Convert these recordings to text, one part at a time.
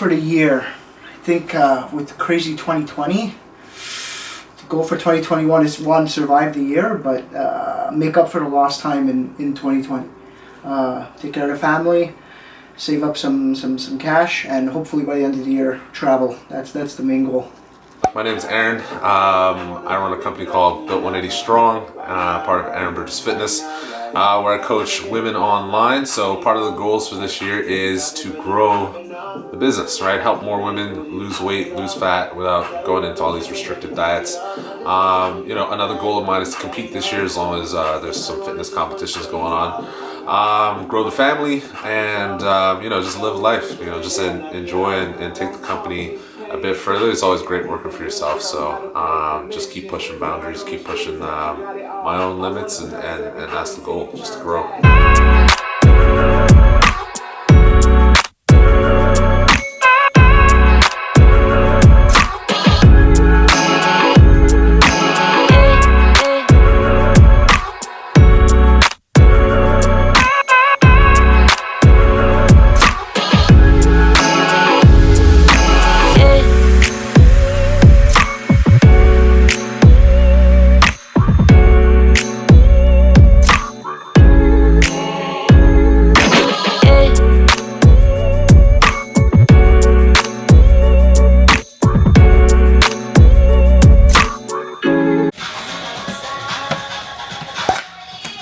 for the year. I think with the crazy 2020, to go for 2021 is one, survive the year, but make up for the lost time in 2020. Take care of the family, save up some cash, and hopefully by the end of the year, travel. That's the main goal. My name is Aaron. I run a company called Built 180 Strong, part of Aaron Bridges Fitness, where I coach women online. So part of the goals for this year is to grow the business, right? Help more women lose weight, lose fat without going into all these restricted diets. Another goal of mine is to compete this year as long as there's some fitness competitions going on. Grow the family and, just live life, just enjoy and take the company a bit further. It's always great working for yourself, so just keep pushing boundaries, keep pushing my own limits, and that's the goal, just to grow.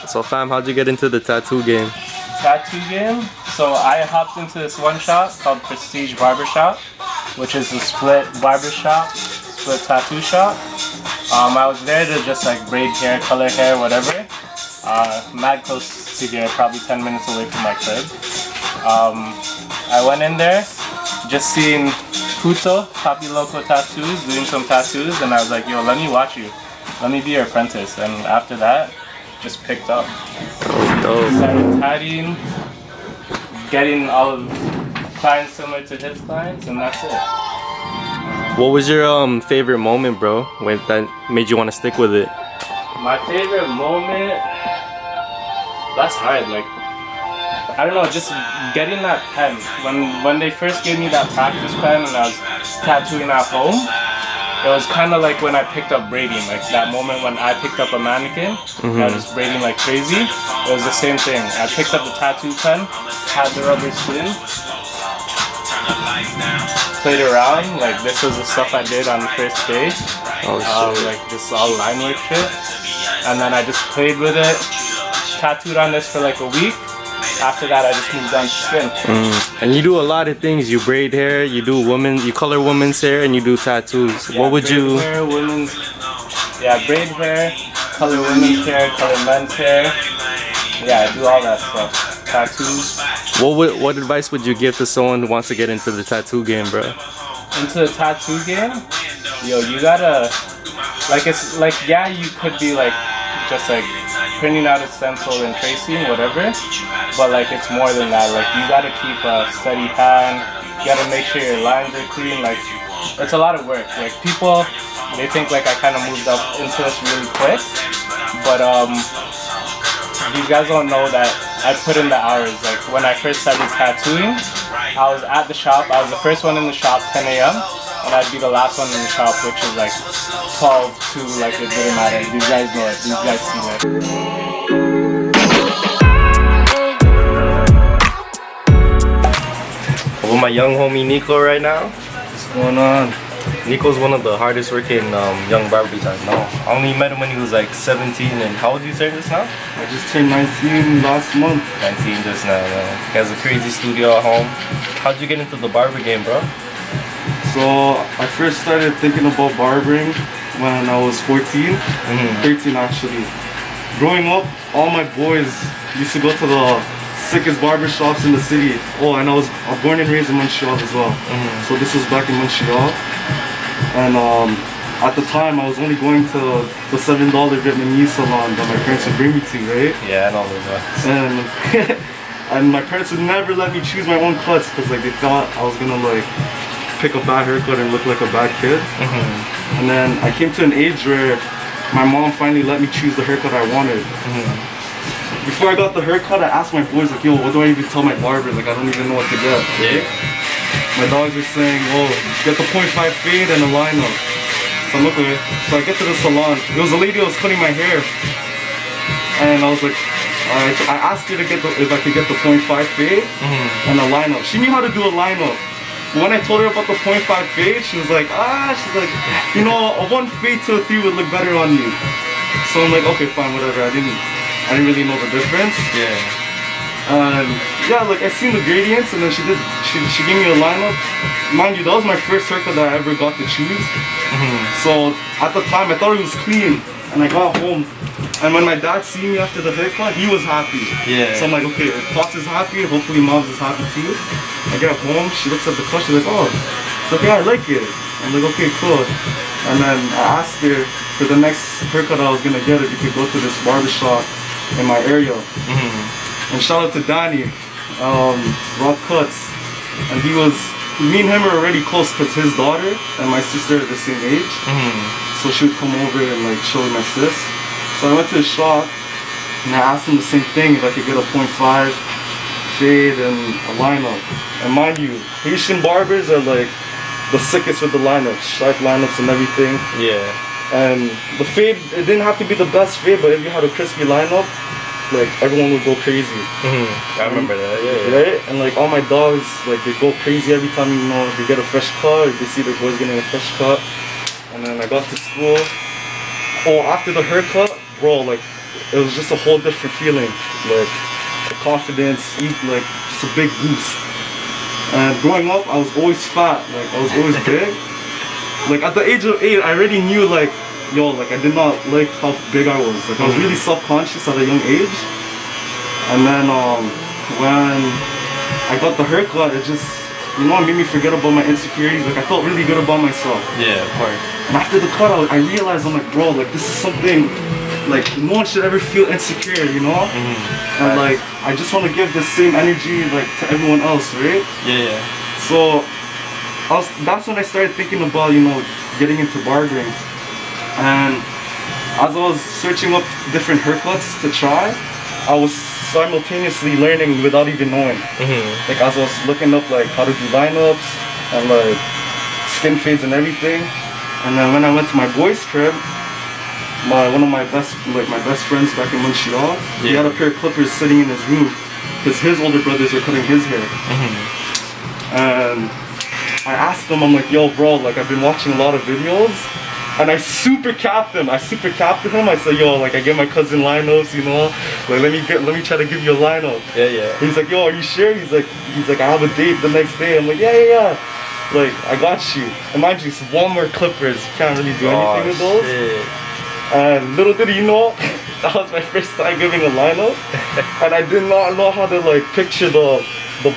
So fam, how'd you get into the tattoo game? Tattoo game? So I hopped into this one shop called Prestige Barber Shop, which is a split barber shop, split tattoo shop. I was there to just like braid hair, color hair, whatever. Mad close to here, probably 10 minutes away from my crib. I went in there, just seeing Puto, Papi Loco Tattoos, doing some tattoos, and I was like, yo, let me watch you. Let me be your apprentice. And after that, just picked up. Started tatting, getting all of clients similar to his clients, and that's it. What was your favorite moment, bro, when that made you want to stick with it? My favorite moment? That's hard. Like, I don't know, just getting that pen. When they first gave me that practice pen and I was tattooing at home, it was kind of like when I picked up braiding, like that moment when I picked up a mannequin, I was braiding like crazy. It was the same thing. I picked up the tattoo pen, had the rubber spoon, played around. Like this was the stuff I did on the first day. Like this all line work shit. And then I just played with it, tattooed on this for like a week. After that, I just moved on to spin. And you do a lot of things. You braid hair, you color women's hair, and you do tattoos. Yeah, what would you? Hair, braid hair, color women's hair, color men's hair. Yeah, I do all that stuff. Tattoos. What advice would you give to someone who wants to get into the tattoo game, bro? Into the tattoo game? Yo, you gotta, yeah, you could be like, just like printing out a stencil and tracing, whatever, but like it's more than that. Like you gotta keep a steady hand, you gotta make sure your lines are clean. Like it's a lot of work. Like people, they think like I kind of moved up into this really quick, but these guys don't know that I put in the hours. Like when I first started tattooing, I was at the shop, I was the first one in the shop 10 a.m. and I'd be the last one in the shop, which is like 12 to like it didn't matter. These guys know it. These guys see it. With my young homie Nico right now. What's going on? Nico's one of the hardest working young barbers I know. I only met him when he was like 17, and how old you say this now? I just turned 19 last month. 19 just now, man. He has a crazy studio at home. How'd you get into the barber game, bro? So I first started thinking about barbering when I was 14, 13 actually. Growing up, all my boys used to go to the sickest barber shops in the city. Oh, and I was born and raised in Montreal as well. So this was back in Montreal. And at the time, I was only going to the $7 Vietnamese salon that my parents would bring me to, right? Yeah, I know those ones. And my parents would never let me choose my own cuts because like they thought I was gonna like pick a bad haircut and look like a bad kid. And then I came to an age where my mom finally let me choose the haircut I wanted. Before I got the haircut, I asked my boys like, yo, what do I even tell my barber? Like I don't even know what to get. Yeah. my dogs are saying, "Oh, get the .5 fade and a lineup." So I'm okay. So I get to the salon. It was a lady that was cutting my hair, and I was like, I asked her to get if I could get the .5 fade and a lineup. She knew how to do a lineup. When I told her about the .5 fade, she was like, you know, a 1 fade to a 3 would look better on you. So I'm like, okay, fine, whatever. I didn't really know the difference. Yeah. Yeah, like I seen the gradients, and then she gave me a lineup. Mind you, that was my first haircut that I ever got to choose. So at the time, I thought it was clean, and I got home. And when my dad seen me after the haircut, he was happy. Yeah. So I'm like, okay, if Pops is happy, hopefully Mom's is happy too. I get home, she looks at the cut, she's like, oh, it's okay, I like it. I'm like, okay, cool. And then I asked her for the next haircut I was gonna get, if you could go to this barbershop in my area. And shout out to Danny, Rock Cuts. And me and him are already close because his daughter and my sister are the same age. So she would come over and like chill with my sis. So I went to the shop and I asked him the same thing, if I could get a .5 fade and a lineup. And mind you, Haitian barbers are like the sickest with the lineups, sharp lineups and everything. Yeah. And the fade, it didn't have to be the best fade, but if you had a crispy lineup, like everyone would go crazy. I remember that, yeah. Right? And like all my dogs, like they go crazy every time, you know, they get a fresh cut, they see their boys getting a fresh cut. And then I got to school. Oh, after the haircut, bro, like it was just a whole different feeling. Like the confidence, like just a big boost. And growing up, I was always fat, like I was always big. Like at the age of 8, I already knew like, yo, like I did not like how big I was. Like I was really self-conscious at a young age. And then when I got the haircut, it just, you know, it made me forget about my insecurities. Like I felt really good about myself. Yeah, of course. And after the cut, I realized, I'm like, bro, like this is something, like no one should ever feel insecure, you know? And like, I just want to give the same energy like to everyone else, right? Yeah. So that's when I started thinking about, you know, getting into barbering. And as I was searching up different haircuts to try, I was simultaneously learning without even knowing. Like as I was looking up like how to do lineups and like skin fades and everything. And then when I went to my boy's crib, one of my best friends back in Montreal, he had a pair of clippers sitting in his room because his older brothers were cutting his hair. And I asked him, I'm like, yo bro, like I've been watching a lot of videos. And I super capped him. I said, yo, like I get my cousin lineups, you know, like let me try to give you a lineup. Yeah. He's like, yo, are you sure? He's like, I have a date the next day. I'm like, yeah. Like I got you. And mind you, it's Walmart clippers. You can't really do anything with those. Shit. And little did he know, that was my first time giving a lineup. And I did not know how to like picture the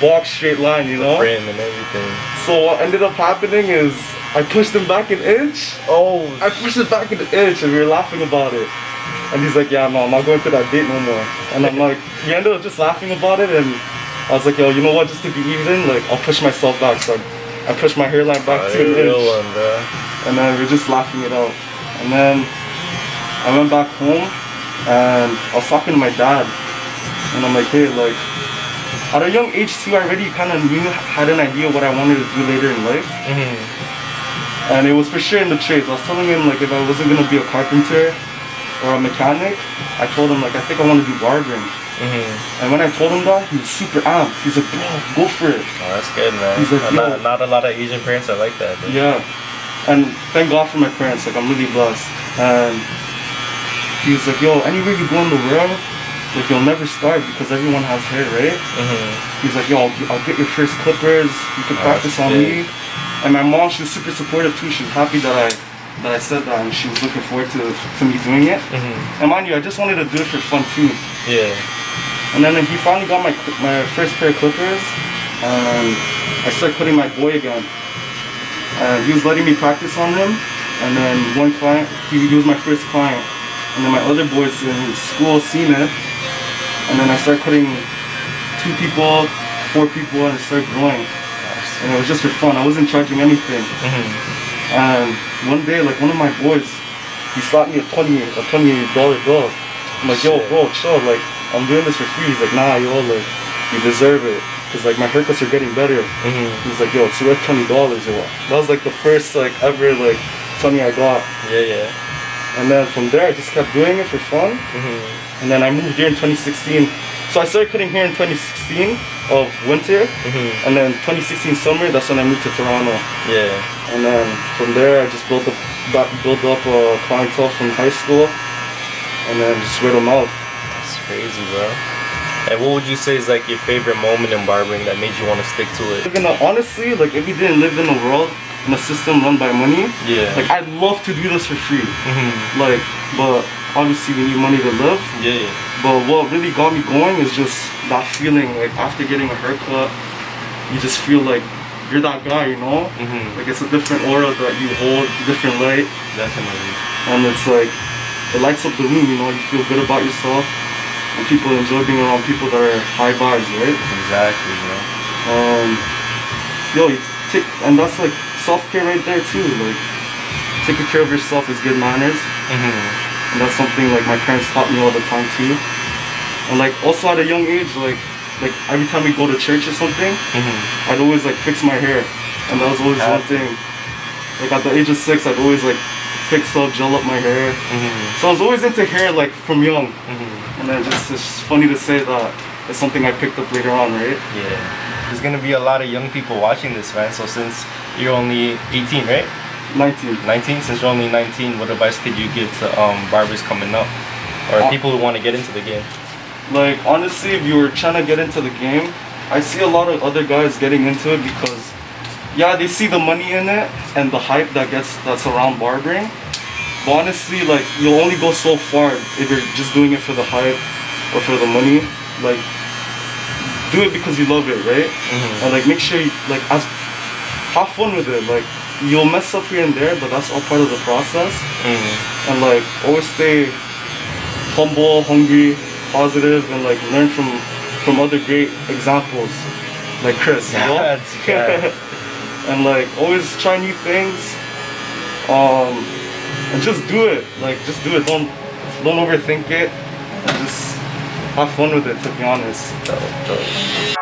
box straight line, you know? The frame and everything. So what ended up happening is I pushed him back an inch. I pushed it back an inch and we were laughing about it. And he's like, yeah, no, I'm not going to that date no more. And I'm like, we ended up just laughing about it. And I was like, yo, you know what, just to be even, like I'll push myself back. So I pushed my hairline back to an inch. And then we were just laughing it out. And then I went back home and I was talking to my dad. And I'm like, hey, like, at a young age too, I already kind of had an idea what I wanted to do later in life. And it was for sure in the trades. I was telling him like if I wasn't gonna be a carpenter or a mechanic, I told him like I think I want to do barbering. And when I told him that, he was super amped. He's like, bro, go for it. Oh, that's good, man. He's like, not a lot of Asian parents are like that. Dude. Yeah. And thank God for my parents. Like I'm really blessed. And he was like, yo, anywhere you go in the world, like you'll never start because everyone has hair, right? He's like, yo, I'll get your first clippers. You can practice on me. And my mom, she was super supportive too. She was happy that I said that, and she was looking forward to me doing it. And mind you, I just wanted to do it for fun too. Yeah. And then he finally got my first pair of clippers, and I started cutting my boy again. And he was letting me practice on him. And then one client, he was my first client. And then my other boys in school seen it. And then I started cutting 2 people, 4 people, and it started growing. And it was just for fun. I wasn't charging anything. And one day, like one of my boys, he slapped me a $28 bill. I'm like, yo, bro, chill. Like, I'm doing this for free. He's like, nah, yo, like, you deserve it. because like my haircuts are getting better. He's like, yo, it's worth $20. Yo. That was like the first like ever like 20 I got. Yeah. And then from there I just kept doing it for fun. And then I moved here in 2016. So I started cutting hair in 2016 of winter, and then 2016 summer, that's when I moved to Toronto. Yeah. And then from there I just built up a clientele from high school, and then just word of mouth. That's crazy, bro. And what would you say is like your favorite moment in barbering that made you want to stick to it? Honestly, like if we didn't live in a world, in a system run by money, like I'd love to do this for free. Like, but obviously we need money to live. Yeah. But what really got me going is just that feeling, like after getting a haircut, you just feel like you're that guy, you know? Like it's a different aura that you hold, different light. Definitely. And it's like, it lights up the room, you know? You feel good about yourself. And people enjoy being around people that are high vibes, right? Exactly, bro. And that's like self-care right there too. Like, taking care of yourself is good manners. And that's something like my parents taught me all the time too. And like also at a young age, like every time we go to church or something, I'd always like fix my hair. And that was always one thing. Like at the age of 6, I'd always like fix up, gel up my hair. So I was always into hair like from young. And then it's just funny to say that it's something I picked up later on, right? Yeah. There's gonna be a lot of young people watching this, man. So since you're only 18, right? 19. 19? Since you're only 19, what advice could you give to barbers coming up? Or people who want to get into the game? Like, honestly, if you were trying to get into the game, I see a lot of other guys getting into it because, yeah, they see the money in it and the hype that's around barbering. But honestly, like, you'll only go so far if you're just doing it for the hype or for the money. Like, do it because you love it, right? And like, make sure you, like, have fun with it. Like, you'll mess up here and there, but that's all part of the process. And like, always stay humble, hungry, positive, and like learn from other great examples, like Chris. You know? And like, always try new things. And just do it. Like, just do it. Don't overthink it. And just have fun with it, to be honest. Dope.